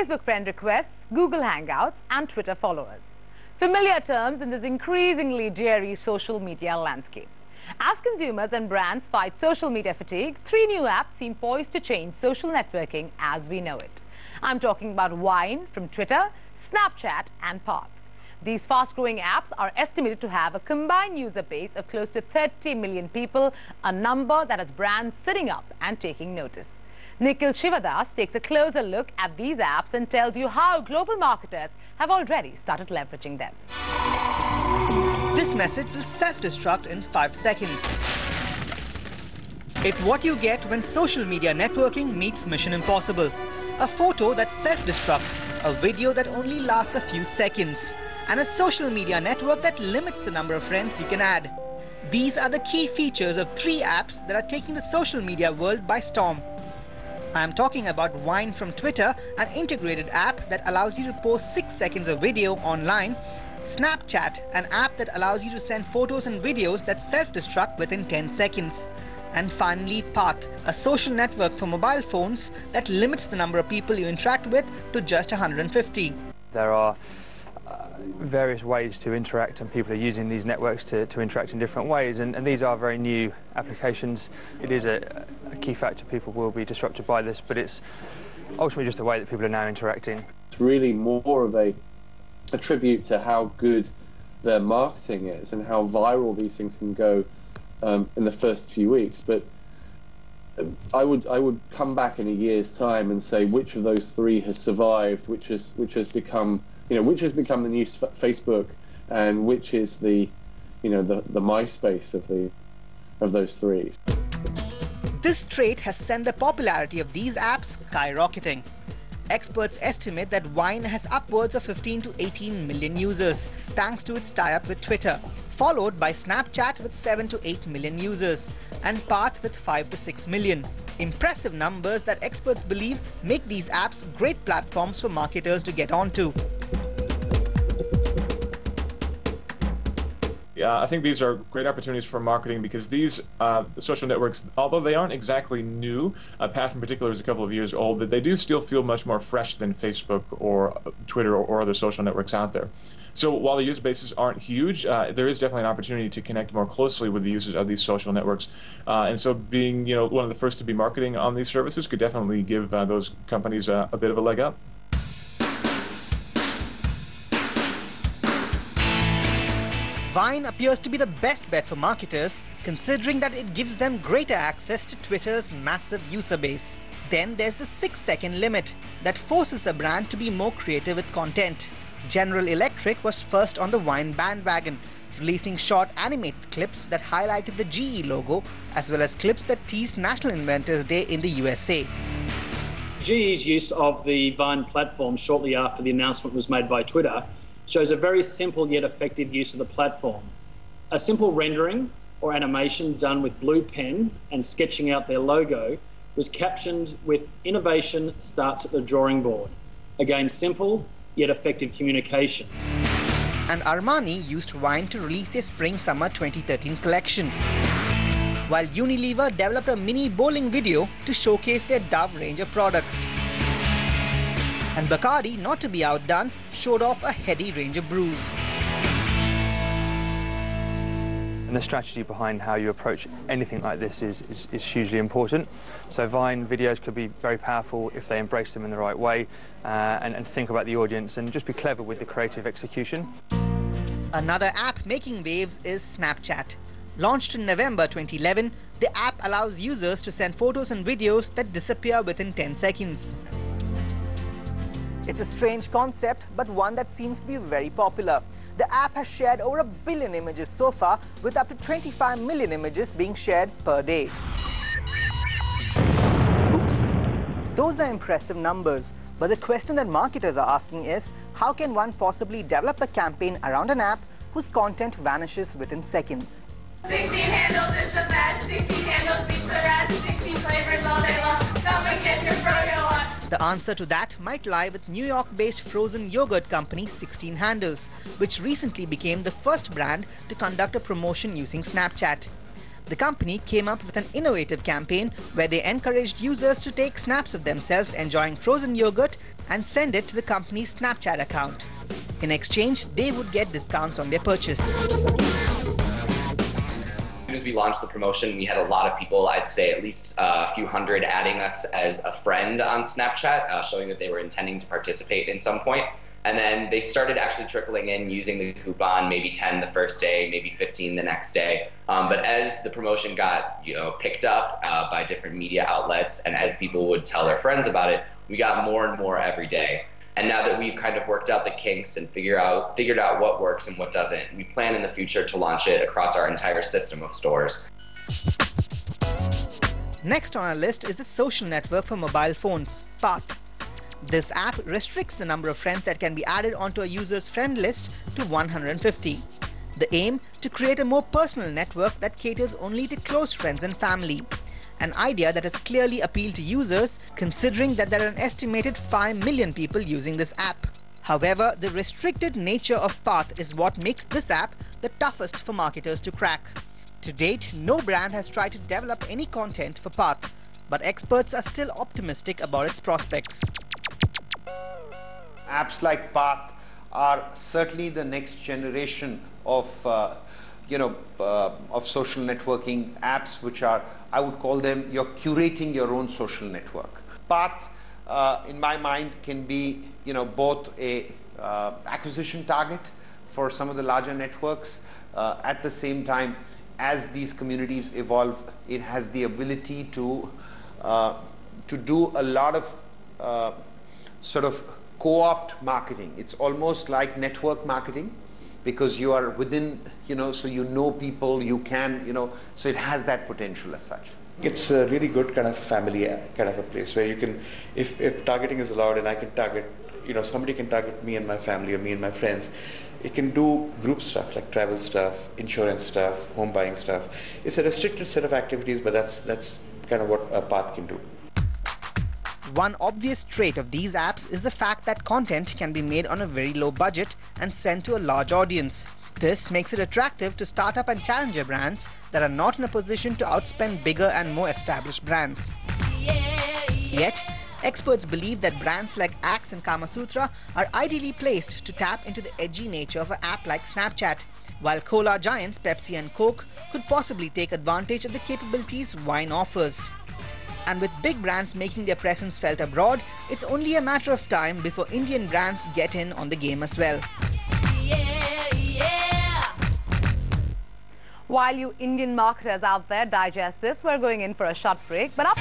Facebook friend requests, Google Hangouts and Twitter followers. Familiar terms in this increasingly dreary social media landscape. As consumers and brands fight social media fatigue, 3 new apps seem poised to change social networking as we know it. I'm talking about Vine from Twitter, Snapchat and Path. These fast-growing apps are estimated to have a combined user base of close to 30 million people, a number that has brands sitting up and taking notice. Nikhil Shivadas takes a closer look at these apps and tells you how global marketers have already started leveraging them. This message will self-destruct in 5 seconds. It's what you get when social media networking meets Mission Impossible. A photo that self-destructs, a video that only lasts a few seconds, and a social media network that limits the number of friends you can add. These are the key features of 3 apps that are taking the social media world by storm. I am talking about Vine from Twitter, an integrated app that allows you to post 6 seconds of video online, Snapchat, an app that allows you to send photos and videos that self-destruct within 10 seconds. And finally, Path, a social network for mobile phones that limits the number of people you interact with to just 150. There are various ways to interact, and people are using these networks to interact in different ways, and these are very new applications. It is a key factor. People will be disrupted by this, but it's ultimately just the way that people are now interacting. It's really more of a tribute to how good their marketing is and how viral these things can go in the first few weeks. But I would come back in a year's time and say which of those 3 has survived, which has become, which has become the new Facebook, and which is the MySpace of those 3. This trait has sent the popularity of these apps skyrocketing. Experts estimate that Vine has upwards of 15 to 18 million users, thanks to its tie-up with Twitter, followed by Snapchat with 7 to 8 million users, and Path with 5 to 6 million. Impressive numbers that experts believe make these apps great platforms for marketers to get onto. I think these are great opportunities for marketing because these social networks, although they aren't exactly new, Path in particular is a couple of years old, but they do still feel much more fresh than Facebook or Twitter or other social networks out there. So while the user bases aren't huge, there is definitely an opportunity to connect more closely with the users of these social networks. And so being one of the first to be marketing on these services could definitely give those companies a bit of a leg up. Vine appears to be the best bet for marketers, considering that it gives them greater access to Twitter's massive user base. Then there's the 6-second limit that forces a brand to be more creative with content. General Electric was first on the Vine bandwagon, releasing short animated clips that highlighted the GE logo, as well as clips that teased National Inventors Day in the USA. GE's use of the Vine platform shortly after the announcement was made by Twitter shows a very simple yet effective use of the platform. A simple rendering or animation done with blue pen and sketching out their logo was captioned with "Innovation starts at the drawing board." Again, simple yet effective communications. And Armani used Vine to release their Spring-Summer 2013 collection, while Unilever developed a mini bowling video to showcase their Dove range of products. And Bacardi, not to be outdone, showed off a heady range of brews. And the strategy behind how you approach anything like this is hugely important. So Vine videos could be very powerful if they embrace them in the right way and think about the audience and just be clever with the creative execution. Another app making waves is Snapchat. Launched in November 2011, the app allows users to send photos and videos that disappear within 10 seconds. It's a strange concept, but one that seems to be very popular. The app has shared over 1 billion images so far, with up to 25 million images being shared per day. Oops. Those are impressive numbers, but the question that marketers are asking is, how can one possibly develop a campaign around an app whose content vanishes within seconds? 16 handles is the best, 16 handles beats the rest, 16 flavors all day long, come and get your froyo on. The answer to that might lie with New York-based frozen yogurt company 16 Handles, which recently became the first brand to conduct a promotion using Snapchat. the company came up with an innovative campaign where they encouraged users to take snaps of themselves enjoying frozen yogurt and send it to the company's Snapchat account. In exchange, they would get discounts on their purchase. As soon as we launched the promotion, we had a lot of people, I'd say at least a few hundred, adding us as a friend on Snapchat, showing that they were intending to participate in some point. And then they started actually trickling in using the coupon, maybe 10 the first day, maybe 15 the next day. But as the promotion got picked up by different media outlets, and as people would tell their friends about it, we got more and more every day. And now that we've kind of worked out the kinks and figured out what works and what doesn't, we plan in the future to launch it across our entire system of stores. Next on our list is the social network for mobile phones, Path. This app restricts the number of friends that can be added onto a user's friend list to 150. The aim: to create a more personal network that caters only to close friends and family. An idea that has clearly appealed to users, considering that there are an estimated 5 million people using this app. However, the restricted nature of Path is what makes this app the toughest for marketers to crack. To date, no brand has tried to develop any content for Path, but experts are still optimistic about its prospects. Apps like Path are certainly the next generation of social networking apps, which are, I would call them, you're curating your own social network. Path, in my mind, can be both a acquisition target for some of the larger networks. At the same time, as these communities evolve, it has the ability to do a lot of sort of co-opt marketing. It's almost like network marketing, because you are within, so you know people, you can, so it has that potential as such. It's a really good kind of family kind of a place where you can, if targeting is allowed and I can target, somebody can target me and my family or me and my friends, it can do group stuff like travel stuff, insurance stuff, home buying stuff. It's a restricted set of activities, but that's kind of what a Path can do. One obvious trait of these apps is the fact that content can be made on a very low budget and sent to a large audience. This makes it attractive to startup and challenger brands that are not in a position to outspend bigger and more established brands. Yet, experts believe that brands like Axe and Kama Sutra are ideally placed to tap into the edgy nature of an app like Snapchat, while cola giants Pepsi and Coke could possibly take advantage of the capabilities wine offers. And with big brands making their presence felt abroad, it's only a matter of time before Indian brands get in on the game as well. While you Indian marketers out there digest this, we're going in for a short break. But up